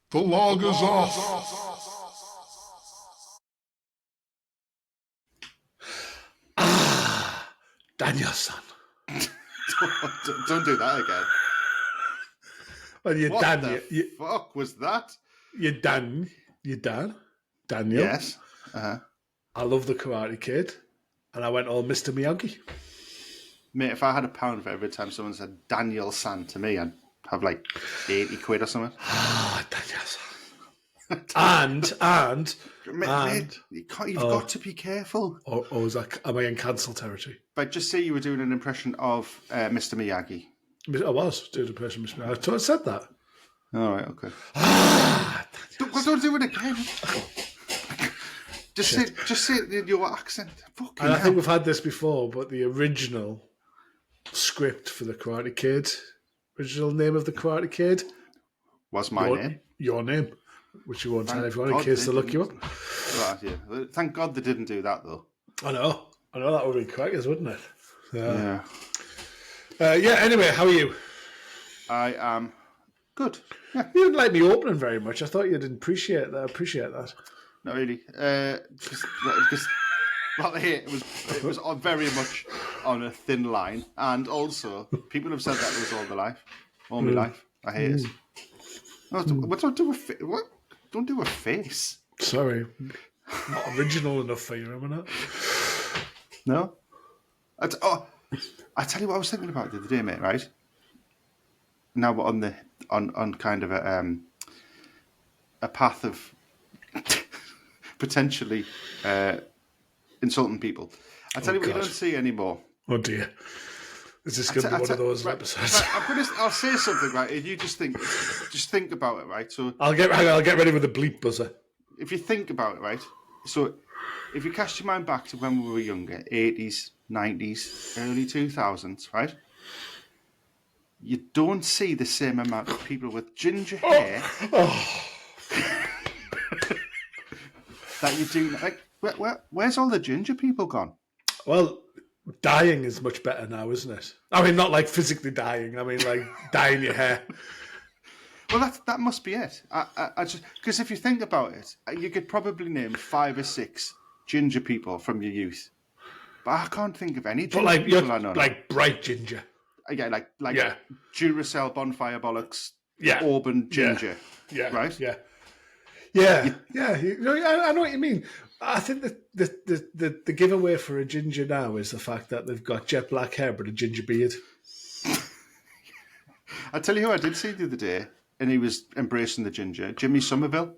The log is off. Danielson. Don't do that again. Well, you're What Dan. the fuck was that? You're Dan. Daniel. Yes. I love the Karate Kid, and I went all Mr. Miyagi. Mate, if I had £1 for every time someone said Daniel San to me, I'd have like 80 quid or something. Danielson. Mate, you've got to be careful. Am I in cancel territory? But just say you were doing an impression of Mr. Miyagi. I was doing an impression of Mr. Miyagi. I said that. All right, okay. Don't do it again. Just say it in your accent. And I think we've had this before, but the original script for the Karate Kid, original name of the Karate Kid, was my name. Your name, which you won't tell everyone in case they look you up. Right, yeah. Thank God they didn't do that though. I know that would be crackers, wouldn't it? Yeah. Anyway, how are you? I am good. Yeah. You didn't like me opening very much. I thought you didn't appreciate that. Not really. It was very much on a thin line, and also people have said that was all my life. I hate it. Don't do a face. Sorry, not original enough for you, am I not? No. I tell you what I was thinking about the other day, mate. Right now we're on kind of a path of potentially insulting people. I tell you what, you don't see anymore. Oh dear, is this going to be one of those episodes? I'll say something, right? And you just think about it, right? So I'll get ready with the bleep buzzer. If you think about it, right? So if you cast your mind back to when we were younger, 80s, 90s, early 2000s, right? You don't see the same amount of people with ginger hair that you do. Like, where's all the ginger people gone? Well, dyeing is much better now, isn't it? I mean, not like physically dyeing. I mean, like dyeing your hair. Well, that must be it. I just because if you think about it, you could probably name 5 or 6 ginger people from your youth, but I can't think of any. But like people I know, like bright ginger. Yeah, like Duracell bonfire bollocks. Yeah, Auburn ginger. Yeah, right. Yeah. I know what you mean. I think that the giveaway for a ginger now is the fact that they've got jet black hair but a ginger beard. I tell you who I did see the other day, and he was embracing the ginger. Jimmy Somerville.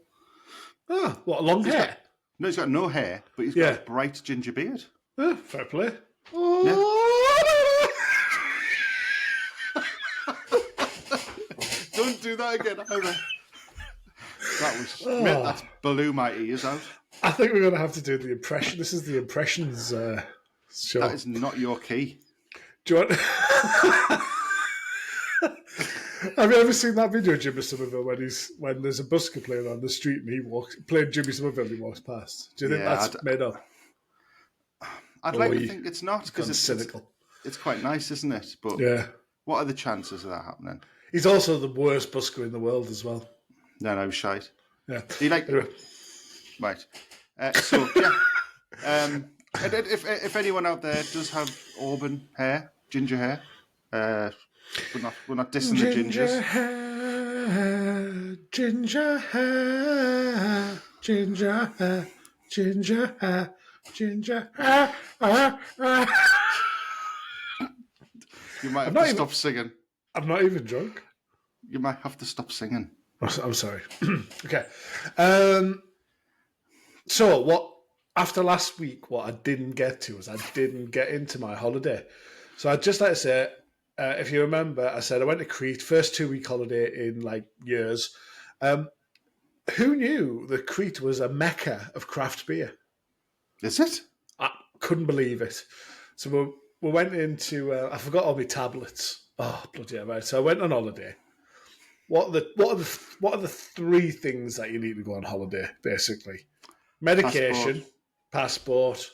Oh, what, long hair? He's got no hair, but he's got a bright ginger beard. Oh, fair play. Yeah. Don't do that again, either. That blew my ears out. I think we're going to have to do the impression. This is the impressions show. That is not your key. Do you want... Have you ever seen that video of Jimmy Somerville when there's a busker playing on the street and playing Jimmy Somerville, he walks past? Do you think that's made up? I'd like to think it's not, because it's cynical. It's quite nice, isn't it? But what are the chances of that happening? He's also the worst busker in the world as well. No, shite. Yeah. Right. So yeah. And if anyone out there does have auburn hair, ginger hair, we're not dissing the gingers. Ginger hair. You might have to stop singing. I'm not even drunk. You might have to stop singing. I'm sorry. Okay. So after last week, what I didn't get to was I didn't get into my holiday. So I'd just like to say, if you remember, I said I went to Crete, first 2-week holiday in like years. Who knew that Crete was a mecca of craft beer? Is it? I couldn't believe it. So we went into, I forgot all my tablets. Oh, bloody hell, right. So I went on holiday. What are the 3 things that you need to go on holiday, basically? Medication, passport,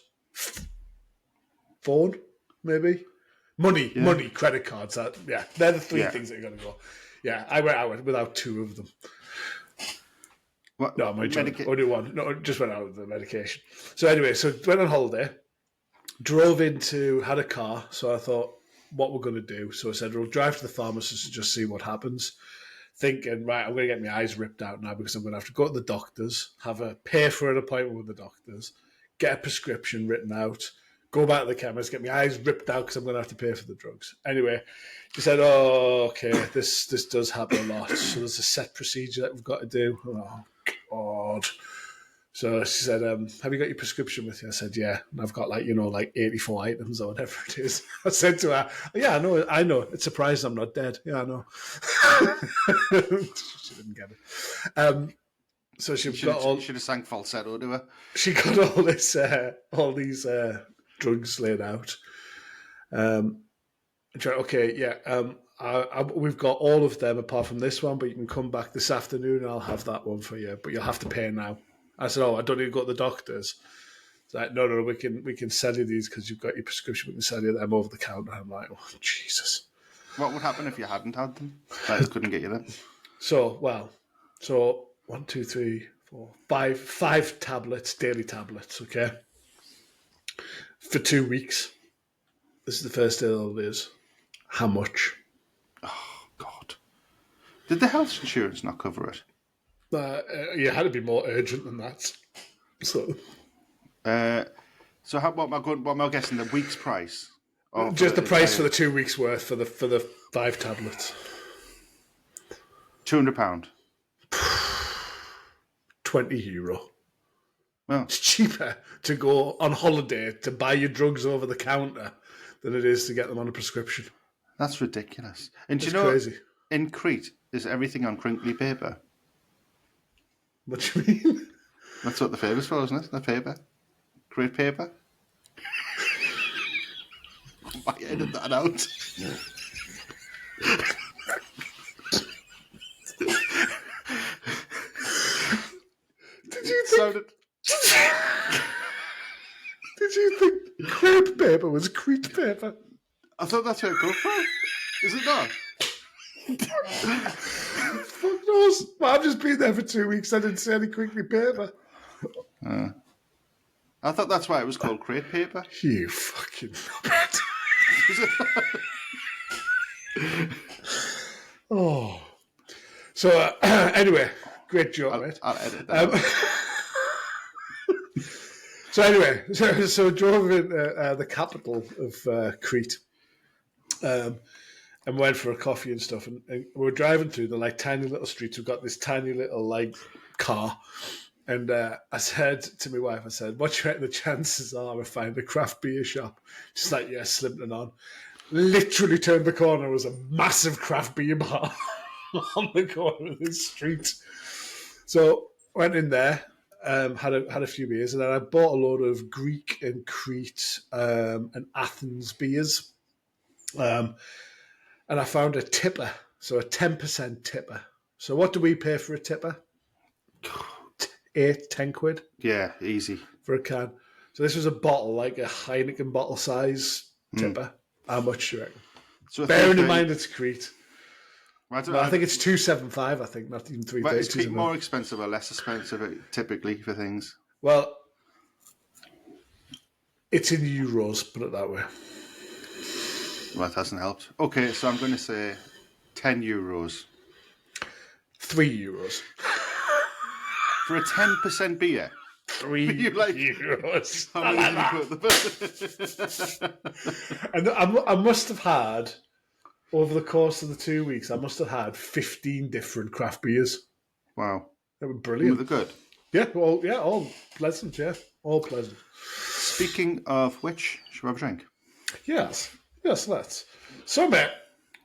phone, maybe? Money, credit cards. They're the 3 things that you're going to go. Yeah, I went without 2 of them. What? No, my joke. Only one. No, just went out with the medication. So anyway, went on holiday, drove into, had a car. So I thought, what we're going to do. So I said, we'll drive to the pharmacist and just see what happens. Thinking, right, I'm going to get my eyes ripped out now because I'm going to have to go to the doctors, pay for an appointment with the doctors, get a prescription written out, go back to the chemist, get my eyes ripped out because I'm going to have to pay for the drugs. Anyway, he said, oh, okay, this does happen a lot. So there's a set procedure that we've got to do. Oh, God. So she said, have you got your prescription with you? I said, yeah. And I've got like 84 items or whatever it is. I said to her, yeah, I know. It's surprised I'm not dead. Yeah, I know. She didn't get it. So she should have sang falsetto to her. She got all these drugs laid out. Okay, yeah. We've got all of them apart from this one, but you can come back this afternoon and I'll have that one for you. But you'll have to pay now. I said, I don't need to go to the doctors. It's like, no, we can sell you these because you've got your prescription. We can sell you them over the counter. I'm like, oh, Jesus. What would happen if you hadn't had them? Like, couldn't get you them? So 1, 2, 3, 4, 5 tablets, daily tablets, okay? For 2 weeks. This is the first day of it is. How much? Oh, God. Did the health insurance not cover it? You had to be more urgent than that. So what am I guessing? The week's price? Just the price for the 2 weeks worth for the 5 tablets. £200. €20. Well, it's cheaper to go on holiday to buy your drugs over the counter than it is to get them on a prescription. That's ridiculous. And do you know, crazy. In Crete, is everything on crinkly paper? What do you mean? That's what they're famous for, isn't it? The paper. Crete paper. I edited that out. Did you think crepe paper was Crete paper? I thought that's where it goes from. Is it not? Fuck knows. Well, I've just been there for 2 weeks. I didn't see any crinkly paper. I thought that's why it was called crate paper. You fucking nubbin. Oh. So, anyway, great joke, mate. I'll edit that. So anyway, so drove in the capital of Crete, and went for a coffee and stuff. And we're driving through the tiny little streets. We've got this tiny little car, and I said to my wife, "What do you reckon the chances are of finding a craft beer shop?" She's like, "Yeah, slipping on." Literally turned the corner, was a massive craft beer bar on the corner of this street. So went in there. Had a few beers, and then I bought a load of Greek and Crete and Athens beers, and I found a tipper, so a 10% tipper. So what do we pay for a tipper? 10 quid. Yeah, easy for a can. So this was a bottle, like a Heineken bottle size tipper. How much do you reckon? So bearing in mind it's Crete. I think it's 275. I think not even 330. But is Crete more expensive or less expensive typically for things? Well, it's in euros. Put it that way. Well, that hasn't helped. Okay, so I'm going to say €10. €3 for a 10% beer. €3. And I must have had. Over the course of the 2 weeks, I must have had 15 different craft beers. Wow. They were brilliant. Were they good? Yeah, all pleasant, all pleasant. Speaking of which, should we have a drink? Yes, let's. So, mate,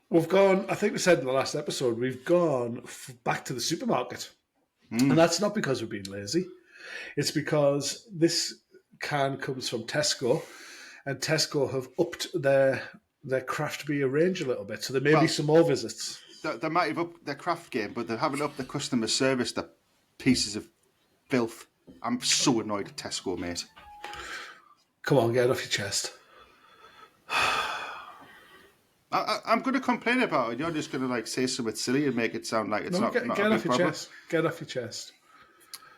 we've gone, I think we said in the last episode, we've gone back to the supermarket. And that's not because we're being lazy. It's because this can comes from Tesco, and Tesco have upped their craft beer range a little bit, so there may be some more visits. They might have upped their craft game, but they haven't upped the customer service. The pieces of filth. I'm so annoyed at Tesco, mate. Come on, get it off your chest. I'm going to complain about it. You're just going to say something silly and make it sound like it's not get a off big your problem. chest. Get off your chest.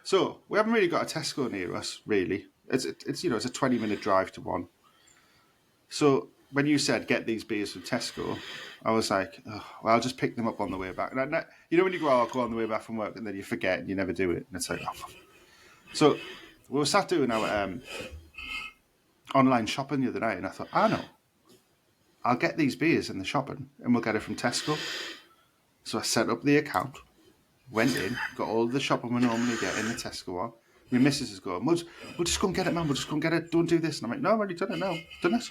So we haven't really got a Tesco near us, really. It's a 20-minute drive to one. So when you said get these beers from Tesco, I was like, oh, well, I'll just pick them up on the way back. And when you go, I'll go on the way back from work, and then you forget and you never do it, and it's like, oh. So we were sat doing our online shopping the other night, and I thought, I know, I'll get these beers in the shopping, and we'll get it from Tesco. So I set up the account, went in, got all the shopping we normally get in the Tesco one. My missus is going, we'll just go and get it, man. We'll just go and get it. Don't do this. And I'm like, no, I've already done it now. Done it.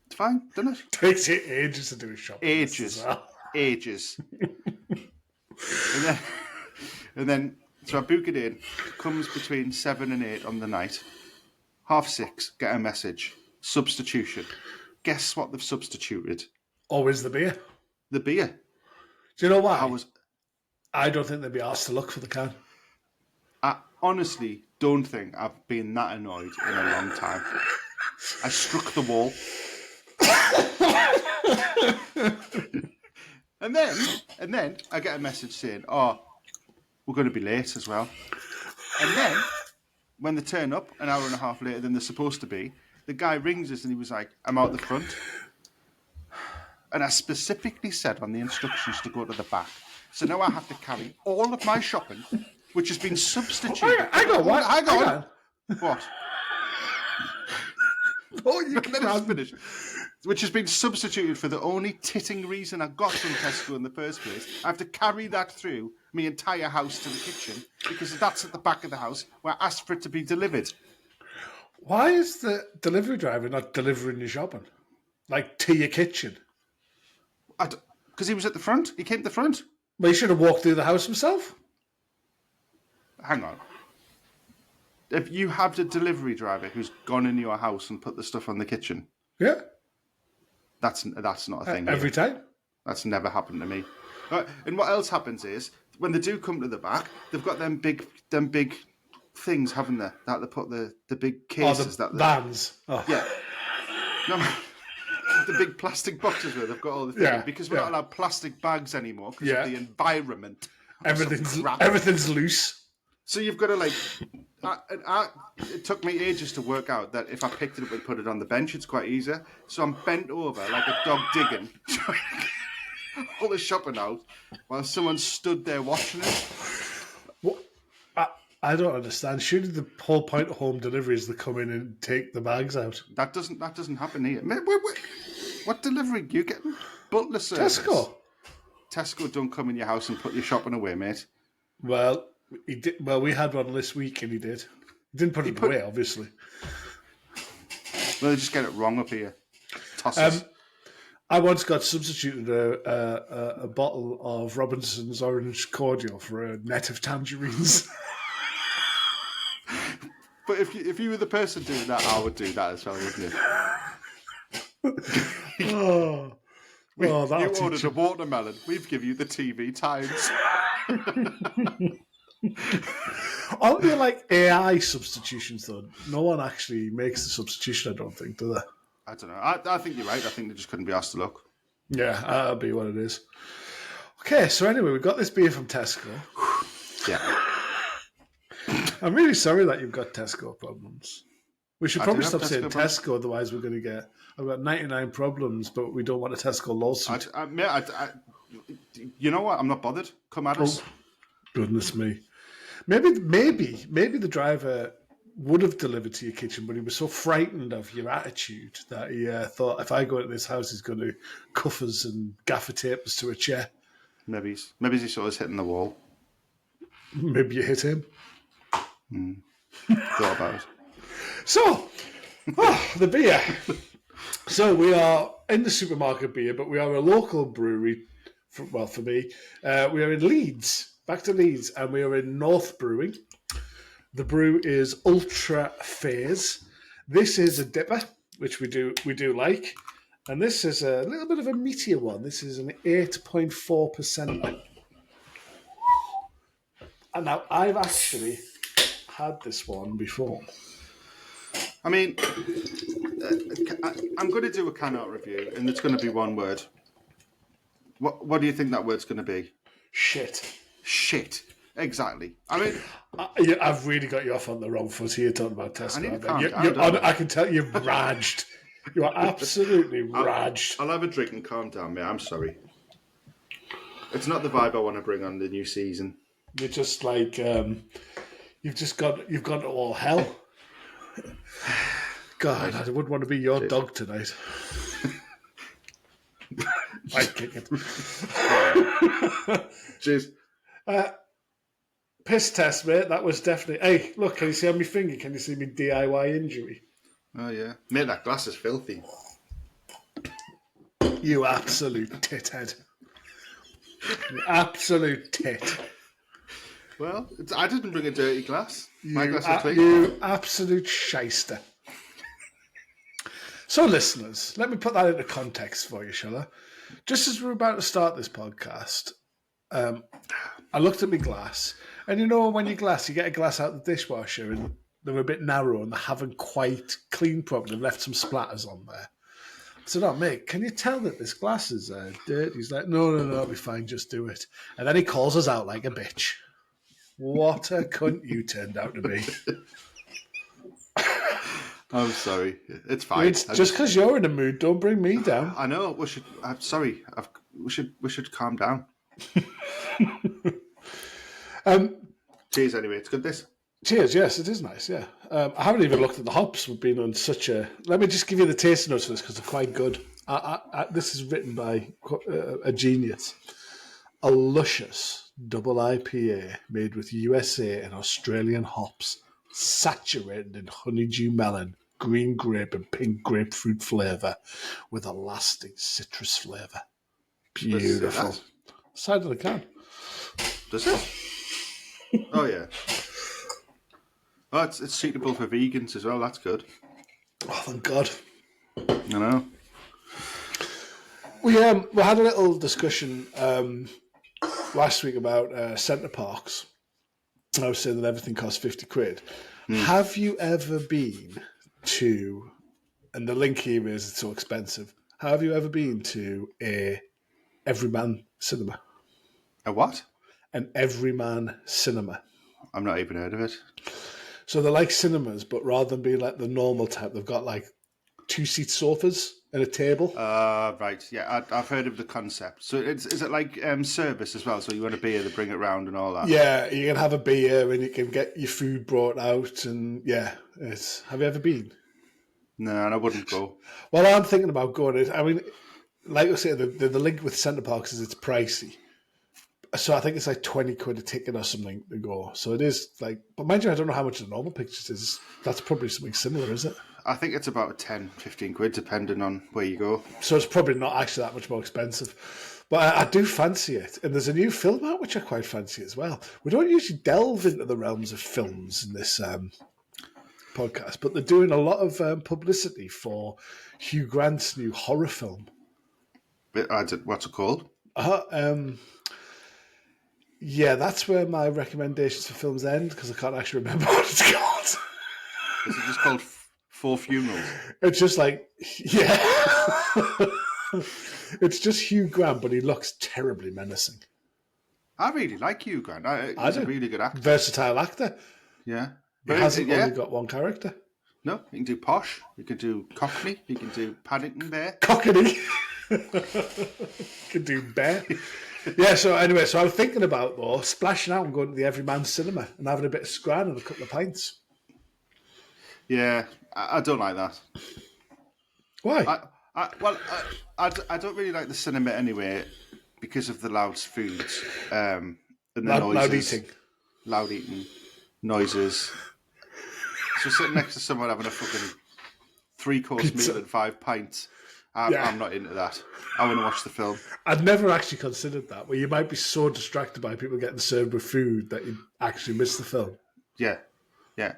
It's fine. Done it. Takes you ages to do a shopping. Ages. Ages. and then, so I book it in. It comes between 7 and 8 on the night. 6:30, get a message. Substitution. Guess what they've substituted? Always the beer. The beer. Do you know why? I don't think they'd be asked to look for the can. I honestly don't think I've been that annoyed in a long time. I struck the wall. and then I get a message saying, oh, we're going to be late as well. And then when they turn up an hour and a half later than they're supposed to be, the guy rings us and he was like, I'm out the front. And I specifically said on the instructions to go to the back. So now I have to carry all of my shopping, which has been substituted. Hang on. What? Oh, you can finish. Which has been substituted for the only titting reason I got from Tesco in the first place. I have to carry that through my entire house to the kitchen because that's at the back of the house where I asked for it to be delivered. Why is the delivery driver not delivering your shopping? Like to your kitchen? Because he was at the front. He came to the front. Well, he should have walked through the house himself. Hang on. If you have the delivery driver who's gone in your house and put the stuff on the kitchen, yeah, that's not a thing. Every time. That's never happened to me. And what else happens is when they do come to the back, they've got them big things, haven't they? That they put the big cases. The vans. Oh. Yeah. No, the big plastic boxes where they've got all the things. Yeah, because we're not allowed plastic bags anymore because of the environment. Everything's loose. So you've got to it took me ages to work out that if I picked it up and put it on the bench, it's quite easy. So I'm bent over like a dog digging, trying to get all the shopping out while someone stood there watching it. What? I don't understand. Surely the whole point of home delivery is to come in and take the bags out. That doesn't happen here. What delivery are you getting? Butler service. Tesco don't come in your house and put your shopping away, mate. Well, he did. Well, we had one this week, and he did. He didn't put it away, obviously. Well, they just get it wrong up here. Tosses. I once got substituted a bottle of Robinson's orange cordial for a net of tangerines. But if you were the person doing that, I would do that as well, wouldn't you? You ordered a watermelon. We've given you the TV Times. Aren't there like AI substitutions though? No one actually makes the substitution, I don't think, do they? I don't know. I think you're right. I think they just couldn't be asked to look. Yeah, that'll be what it is. Okay, so anyway, we got this beer from Tesco. Yeah. I'm really sorry that you've got Tesco problems. We should probably stop saying Tesco, otherwise we're going to get... I've got 99 problems, but we don't want a Tesco lawsuit. You know what? I'm not bothered. Come at us. Goodness me. Maybe the driver would have delivered to your kitchen, but he was so frightened of your attitude that he thought, if I go into this house, he's going to cuff us and gaffer tape us to a chair. Maybe he saw us hitting the wall. Maybe you hit him. Thought about it. So, the beer. So we are in the supermarket beer, but we are a local brewery. For me, we are in Leeds. Back to Leeds, and we are in North Brewing. The brew is Ultra Phase. This is a dipper, which we do like, and this is a little bit of a meatier one. This is an 8.4%. And now I've actually had this one before. I mean, I'm going to do a can-out review, and it's going to be one word. What do you think that word's going to be? Shit. exactly. I mean, I've really got you off on the wrong foot here talking about Tesco. I need to bet. calm You- down, you're don't on- I can tell you've raged. You are absolutely raged. I'll have a drink and calm down, mate. I'm sorry. It's not the vibe I want to bring on the new season. You're just like you've gone to all hell. God, I wouldn't want to be your dog tonight. I kick it. Cheers. Piss test, mate. That was definitely. Hey, look, can you see on my finger? Can you see me DIY injury? Oh yeah, mate, that glass is filthy. You absolute tithead. You absolute tit. Well, I didn't bring a dirty glass. My glass was clean. You absolute shyster. So, listeners, let me put that into context for you, shall I? Just as we're about to start this podcast, I looked at my glass, and you know when you get a glass out of the dishwasher and they're a bit narrow and they haven't quite cleaned properly, they've left some splatters on there. I said, oh, mate, can you tell that this glass is dirty? He's like, no, it'll be fine, just do it. And then he calls us out like a bitch. What a cunt you turned out to be. I'm sorry. It's fine. Just because you're in a mood, don't bring me down. I know. I'm sorry. We should calm down. Cheers. Anyway, it's good. This. Cheers. Yes, it is nice. Yeah. I haven't even looked at the hops. We've been on such a. Let me just give you the taste notes for this because they're quite good. This is written by a genius. A luscious double IPA made with USA and Australian hops, saturated in honeydew melon, green grape and pink grapefruit flavour with a lasting citrus flavour. Beautiful. Side of the can. Does it? Oh, yeah. Oh, it's suitable for vegans as well. That's good. Oh, thank God. I know. We had a little discussion last week about centre parks. I was saying that everything costs 50 quid. Have you ever been to, and the link here is it's so expensive, have you ever been to a everyman cinema? A what? An everyman cinema. I've not even heard of it. So they're like cinemas, but rather than being like the normal type, they've got like 2-seat sofas and a table. Right. Yeah, I've heard of the concept. So is it like service as well? So you want a beer, they bring it round and all that? Yeah, you can have a beer and you can get your food brought out. And yeah, have you ever been? No, and I wouldn't go. Well, I'm thinking about going. I mean, like I say, the link with Centre Parks is it's pricey. So I think it's like 20 quid a ticket or something to go. So it is like, but mind you, I don't know how much the normal pictures is. That's probably something similar, is it? I think it's about 10, 15 quid, depending on where you go. So it's probably not actually that much more expensive. But I do fancy it. And there's a new film out which I quite fancy as well. We don't usually delve into the realms of films in this podcast, but they're doing a lot of publicity for Hugh Grant's new horror film. What's it called? Yeah, that's where my recommendations for films end because I can't actually remember what it's called. Is it just called Four Funerals? It's just like, yeah. It's just Hugh Grant, but he looks terribly menacing. I really like Hugh Grant. He's a really good actor. Versatile actor. Yeah. He hasn't only got one character. No, he can do Posh. He can do Cockney. He can do Paddington Bear. Cockney. Can do Bear. Yeah, so anyway, so I'm thinking about, though, splashing out and going to the Everyman Cinema and having a bit of scran and a couple of pints. Yeah, I don't like that. Why? I don't really like the cinema anyway because of the loud foods and the Loud noises. eating. Loud eating, noises. So sitting next to someone having a fucking 3-course meal and 5 pints, I'm not into that. I want to watch the film. I'd never actually considered that, where you might be so distracted by people getting served with food that you actually miss the film. Yeah. Yeah,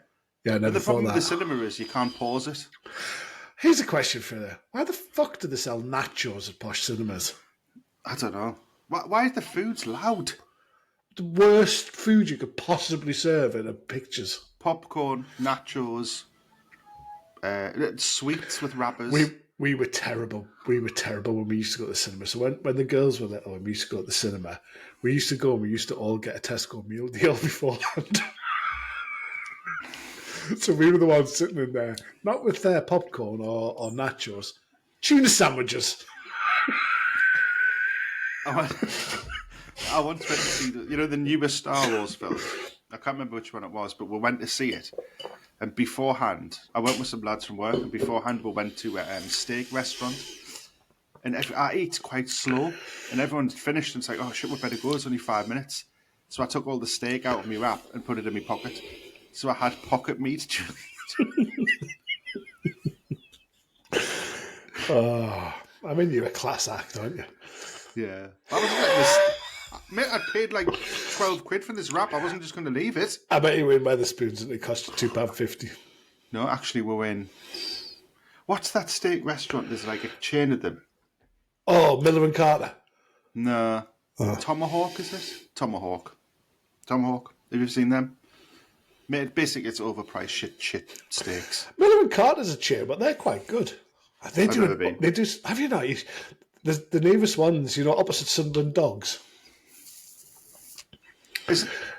I never But the thought problem that. with the cinema is you can't pause it. Here's a question for you. Why the fuck do they sell nachos at posh cinemas? I don't know. Why is the food's loud? The worst food you could possibly serve in a pictures. Popcorn, nachos, sweets with wrappers. we were terrible. We were terrible when we used to go to the cinema. So when the girls were little and we used to go to the cinema, we used to go and we used to all get a Tesco meal deal beforehand. So we were the ones sitting in there, not with their popcorn or nachos, tuna sandwiches. I once went to see the newest Star Wars film. I can't remember which one it was, but we went to see it. And beforehand, I went with some lads from work, and beforehand we went to a steak restaurant. And I eat quite slow, and everyone's finished, and it's like, oh shit, we better go, it's only 5 minutes. So I took all the steak out of my wrap and put it in my pocket. So I had pocket meat. Oh, I mean, you're a class act, aren't you? Yeah. I was like this. Mate, I paid like 12 quid for this wrap. I wasn't just going to leave it. I bet you were in Wetherspoons and it cost you £2.50. No, actually, we're in. What's that steak restaurant? There's like a chain of them. Oh, Miller and Carter. No. Tomahawk, is this? Tomahawk. Tomahawk. Have you seen them? Mate, basically, it's overpriced shit steaks. Miller and Carter's a chain, but they're quite good. They I've do. never been. They do. Have you not? The nearest ones, opposite Sunderland Dogs.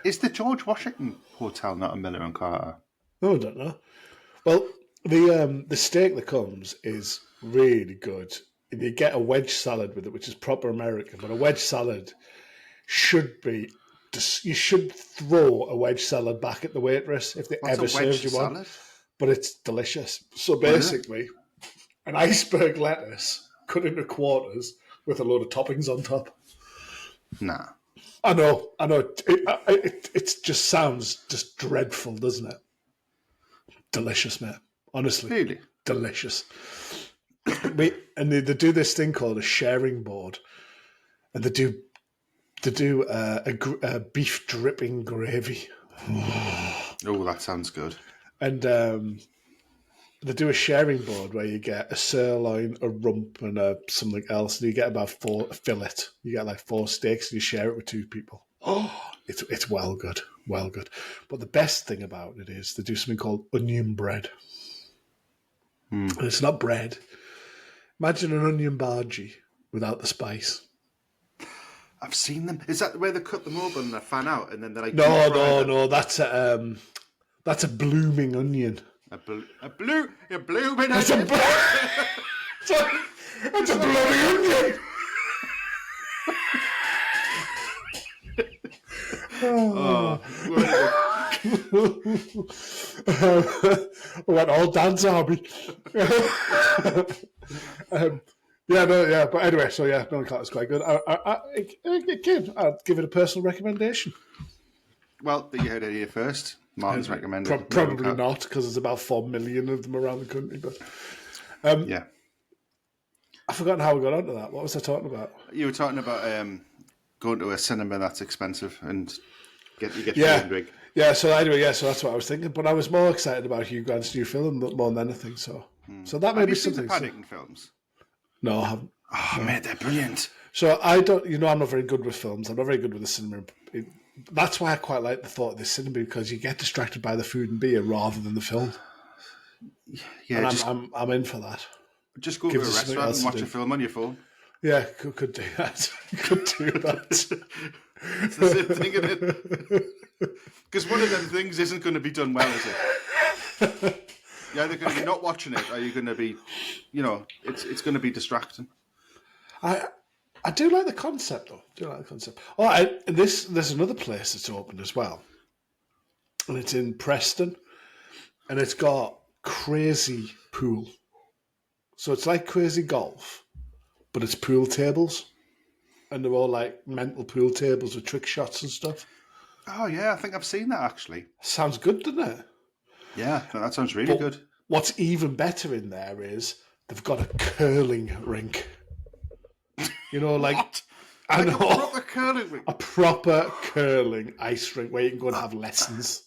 Is the George Washington Hotel not a Miller and Carter? Oh, I don't know. Well, the steak that comes is really good. And you get a wedge salad with it, which is proper American. But a wedge salad should be. You should throw a wedge salad back at the waitress if they ever served you one. But it's delicious. So basically, an iceberg lettuce cut into quarters with a load of toppings on top. Nah. I know. It just sounds just dreadful, doesn't it? Delicious, mate. Honestly. Really? Delicious. And they do this thing called a sharing board. And they do a beef dripping gravy. Oh, that sounds good. And they do a sharing board where you get a sirloin, a rump, and something else, and you get about a fillet. You get like 4 steaks, and you share it with 2 people. Oh, it's well good, well good. But the best thing about it is they do something called onion bread. And it's not bread. Imagine an onion bhaji without the spice. I've seen them. Is that where they cut them open and they fan out, and then they're like No. That's a blooming onion. A blooming It's a onion. It's a blooming onion. We went all dance army. But anyway, so yeah, Miller and Carter's quite good. Again, I'd give it a personal recommendation. Well, you heard it here first. Martin's recommended. Probably not, because there's about 4 million of them around the country. But yeah, I've forgotten how we got onto that. What was I talking about? You were talking about going to a cinema that's expensive and you get Yeah. drink. Yeah, so anyway, so that's what I was thinking. But I was more excited about Hugh Grant's new film more than anything. So that may be something. Have you seen the Paddington films? No, I haven't. Oh, mate, they're brilliant. So I don't, I'm not very good with films. I'm not very good with the cinema. That's why I quite like the thought of the cinema, because you get distracted by the food and beer rather than the film. Yeah, and I'm in for that. Just go to a restaurant and watch a film on your phone. Yeah, could do that. Could do that. It's the same thing, isn't it? Because one of them things isn't going to be done well, is it? You're either going to be not watching it, or you're going to be, it's going to be distracting. I do like the concept, though. There's another place that's opened as well, and it's in Preston, and it's got crazy pool. So it's like crazy golf, but it's pool tables, and they're all like mental pool tables with trick shots and stuff. Oh yeah, I think I've seen that actually. Sounds good, doesn't it? Yeah, that sounds really good. What's even better in there is they've got a curling rink. What? I know, a proper curling rink. A proper curling ice rink where you can go and have lessons.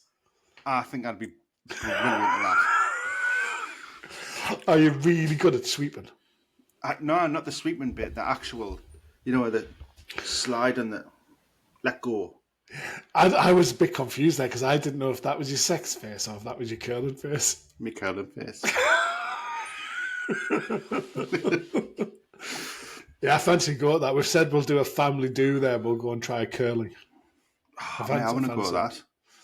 I think I'd be brilliant at that. Are you really good at sweeping? No, not the sweeping bit. The actual, the slide and the let go. I was a bit confused there because I didn't know if that was your sex face or if that was your curling face. Me curling face. Yeah, I fancy go at that. We've said we'll do a family do there. We'll go and try curling. Oh, man, I want to go at that.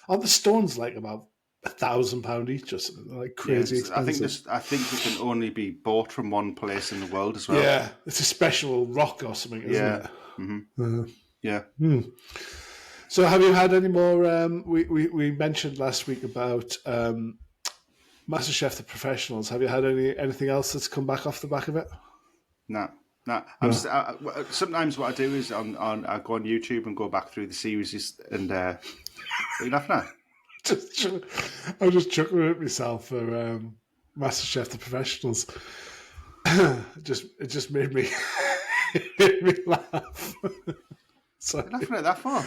Aren't the stones like about £1,000 each or something? Like crazy expensive. I think they can only be bought from one place in the world as well. Yeah, it's a special rock or something, isn't it? Mm-hmm. Yeah. So have you had any more... we mentioned last week about MasterChef The Professionals. Have you had anything else that's come back off the back of it? No. Sometimes what I do is I go on YouTube and go back through the series and... what are you laughing at? I'm just chuckling at myself for MasterChef The Professionals. It just made me laugh. Sorry. You're laughing at that for?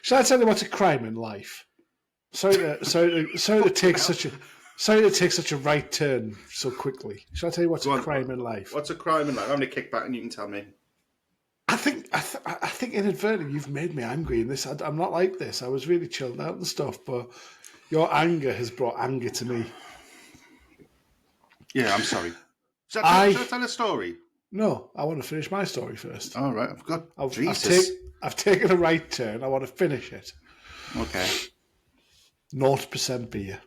Shall I tell you what's a crime in life? Sorry to take such a right turn so quickly. Shall I tell you what's a crime in life? What's a crime in life? I'm going to kick back and you can tell me. I think inadvertently you've made me angry in this. I'm not like this. I was really chilled out and stuff, but your anger has brought anger to me. Yeah, I'm sorry. Should I tell a story? No, I want to finish my story first. All right, I've taken a right turn. I want to finish it. Okay. 0% beer.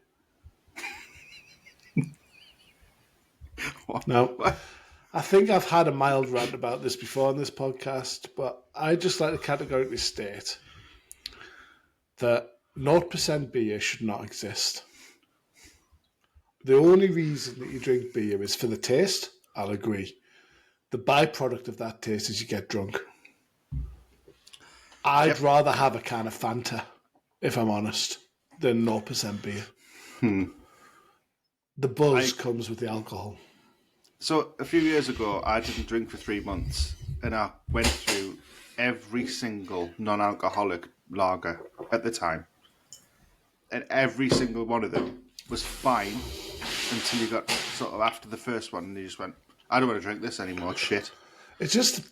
What? Now, What? I think I've had a mild rant about this before on this podcast, but I just like to categorically state that 0% beer should not exist. The only reason that you drink beer is for the taste. I'll agree. The byproduct of that taste is you get drunk. I'd rather have a can of Fanta, if I'm honest, than 0% beer. The buzz comes with the alcohol. So a few years ago, I didn't drink for 3 months, and I went through every single non-alcoholic lager at the time, and every single one of them was fine until you got sort of after the first one, and you just went, I don't want to drink this anymore. It's shit. It's just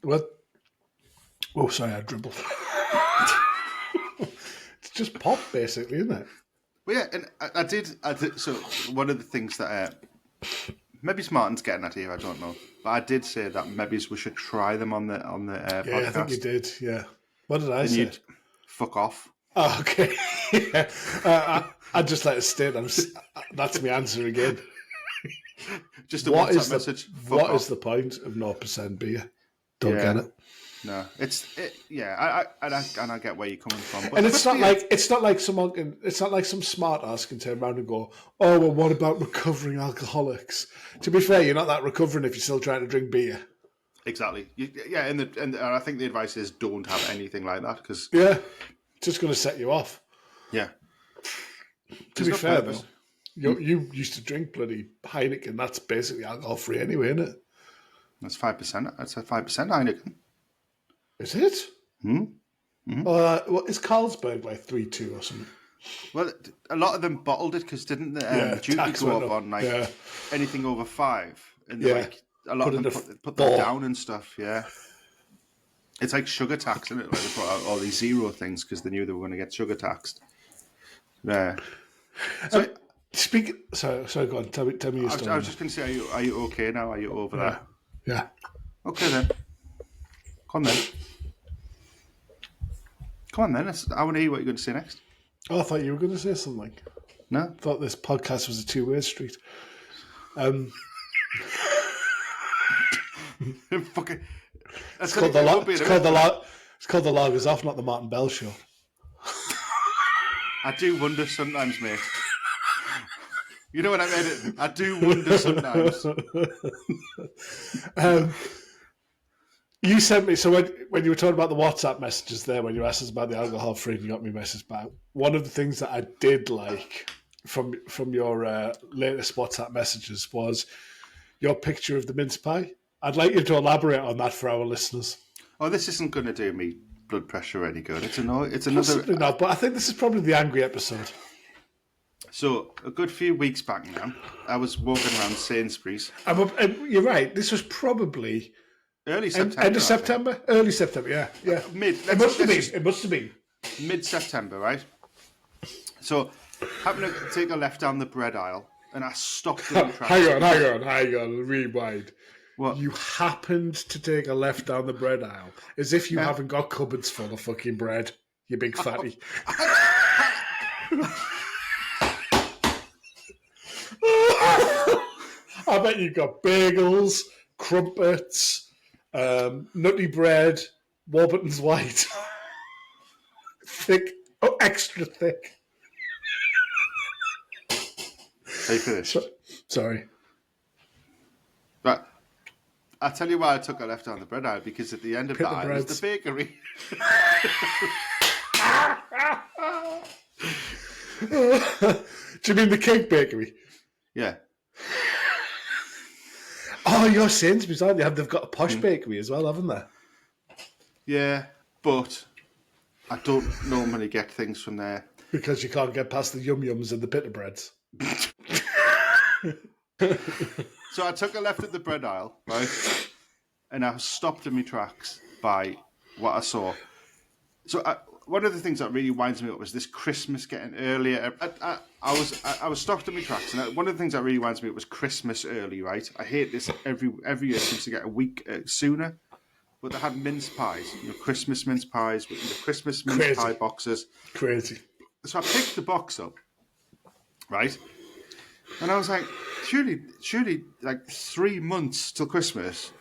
oh, sorry, I dribbled. It's just pop, basically, isn't it? Well, yeah, and I did. So one of the things that maybe Martin's getting at here, I don't know, but I did say that maybe we should try them on the podcast. Yeah, I think you did. Yeah. What did I say? Fuck off. Oh, okay. Yeah. I'd just like to state that's my answer again. Just a WhatsApp message. What is the point of 0% beer? Don't get it. No, I get where you're coming from. But and it's not like some smart ass can turn around and go, oh well, what about recovering alcoholics? To be fair, you're not that recovering if you're still trying to drink beer. Exactly. And I think the advice is don't have anything like that because it's just going to set you off. Yeah. To be fair, though, you used to drink bloody Heineken. That's basically alcohol free anyway, isn't it? That's 5%. That's a 5% Heineken. Is it? Mm-hmm. Is Carlsberg like 3.2 or something? Well, a lot of them bottled it because didn't the duty go up on anything over 5? And a lot of them put that down and stuff. Yeah, it's like sugar tax, isn't it? Like they put out all these zero things because they knew they were going to get sugar taxed. Yeah. So, sorry, go on. Tell me your story. I was just going to say, are you okay now? Are you over that? Yeah. Okay then. Come on then. I want to hear what you're going to say next. Oh, I thought you were going to say something. No? I thought this podcast was a two-way street. Fucking. It's called the Loggers Off, not the Martin Bell Show. I do wonder sometimes, mate. You know what I mean? I do wonder sometimes. You sent me, so when you were talking about the WhatsApp messages there, when you asked us about the alcohol free and you got me a message back, one of the things that I did like from your latest WhatsApp messages was your picture of the mince pie. I'd like you to elaborate on that for our listeners. Oh, this isn't going to do me blood pressure any good. It's another. Possibly not, but I think this is probably the angry episode. So, a good few weeks back now, I was walking around Sainsbury's. And you're right, this was probably... Early September. End of September? Early September, yeah. It must have been. Mid-September, right? So, happened to take a left down the bread aisle, and I stopped in my tracks. Hang on, rewind. What? You happened to take a left down the bread aisle, as if you haven't got cupboards full of fucking bread, you big fatty. I bet you've got bagels, crumpets, nutty bread, Warburton's White. Thick, extra thick. Are you finished? Sorry. But I'll tell you why I took a left down the bread aisle, because at the end of that aisle was the bakery. Do you mean the cake bakery? Yeah. Oh, you're Sainsbury's, aren't you? They've got a posh bakery as well, haven't they? Yeah, but I don't normally get things from there. Because you can't get past the yum-yums and the pita breads. So I took a left at the bread aisle, right? And I stopped in my tracks by what I saw. So one of the things that really winds me up was this Christmas getting earlier. I was stopped in my tracks, and one of the things that really winds me up was Christmas early, right? I hate this. Every year seems to get a week sooner. But they had mince pies, Christmas mince pies with the Christmas mince pie boxes. Crazy. So I picked the box up, right? And I was like, surely, like 3 months till Christmas.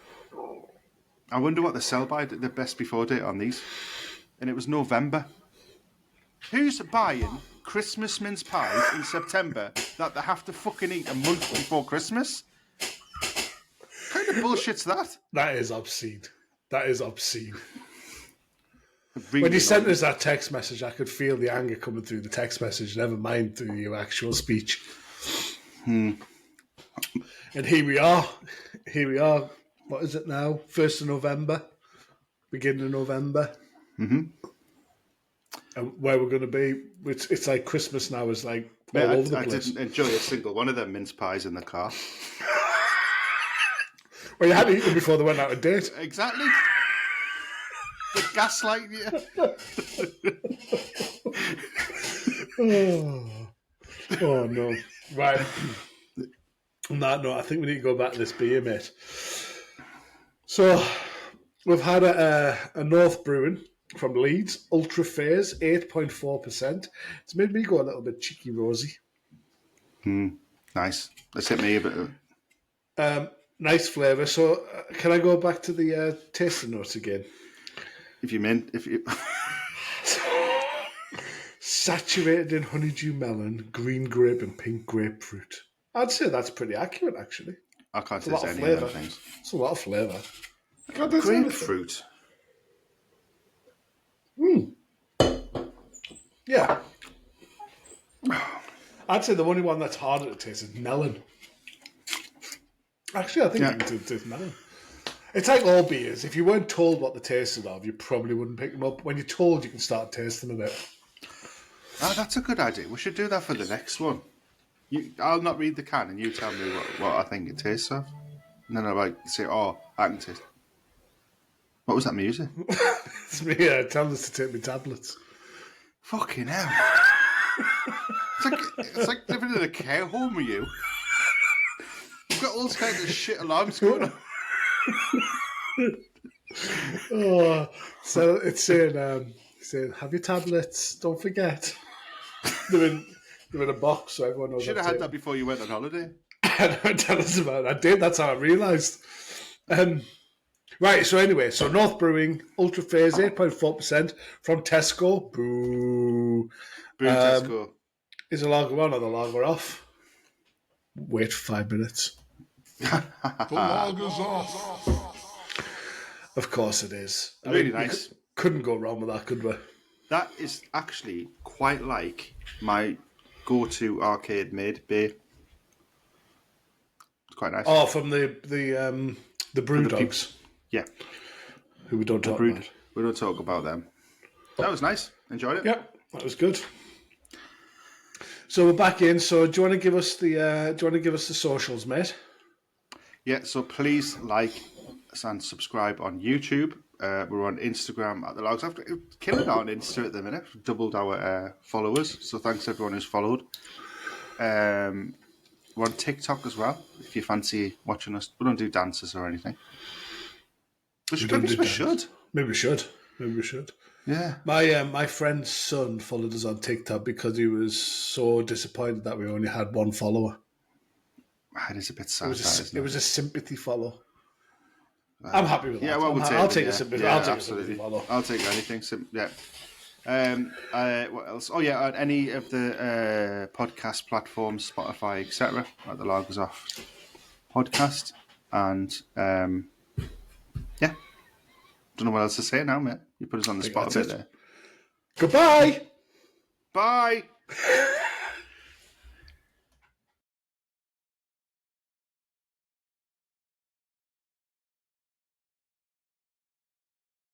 I wonder what the sell-by, the best before date on these. And it was November. Who's buying Christmas mince pies in September that they have to fucking eat a month before Christmas? What kind of bullshit's that? That is obscene. That is obscene. Really when you sent us that text message, I could feel the anger coming through the text message, never mind through your actual speech. And here we are. What is it now? 1st of November? Beginning of November? Mm-hmm. And where we're going to be, it's like Christmas now is like all over the place. I didn't enjoy a single one of them mince pies in the car. Well, you had to eat them before they went out of date. Exactly. The gaslight you. Oh, no. Right. On that note, I think we need to go back to this beer, mate. So, we've had a North Brewing from Leeds, Ultra Phase, 8.4%. It's made me go a little bit cheeky rosy. Nice. Let's hit me a bit. Nice flavour. So, can I go back to the tasting notes again? If you Saturated in honeydew melon, green grape, and pink grapefruit. I'd say that's pretty accurate, actually. I can't taste any of those things. It's a lot of flavour. Grapefruit. Yeah. I'd say the only one that's harder to taste is melon. Actually, I think you can taste melon. It's like all beers. If you weren't told what the tasted of, you probably wouldn't pick them up. When you're told, you can start tasting a bit. Oh, that's a good idea. We should do that for the next one. I'll not read the can, and you tell me what I think it tastes of. And then I'll say, I can taste. What was that music? It's me telling us to take my tablets. Fucking hell. It's like living in a care home with you. You've got all kinds of shit alarms going on. So it's saying, have your tablets, don't forget. They're in a box, so everyone knows. You should have had that before you went on holiday. Tell us about it. I did, that's how I realised. Right, so anyway, North Brewing, Ultra Phase, 8.4% from Tesco. Boo. Boo, Tesco. Is the lager on or the lager off? Wait 5 minutes. The lager's off. Of course it is. Really nice. Couldn't go wrong with that, could we? That is actually quite like my go-to arcade-made beer. It's quite nice. Oh, from the Brew Dogs. Yeah. Who we don't talk about. We don't talk about them. That was nice. Enjoyed it. Yep, that was good. So we're back in. So do you want to give us the socials, mate? Yeah. So please like and subscribe on YouTube. We're on Instagram at the Logs. After killing it on Insta at the minute, doubled our followers. So thanks to everyone who's followed. We're on TikTok as well. If you fancy watching us, we don't do dances or anything. Maybe we should. Maybe we should. Maybe we should. Yeah. My friend's son followed us on TikTok because he was so disappointed that we only had one follower. It is a bit sad. It was a sympathy follow. I'm happy with that. Yeah, well, I'll take a sympathy. Yeah, I'll take absolutely. a sympathy follow. I'll take anything. Yeah. What else? Oh yeah, on any of the podcast platforms, Spotify, etc. Like the Lagers Off podcast, and yeah. Don't know what else to say now, mate. You put us on the spot a bit there. Goodbye. Bye.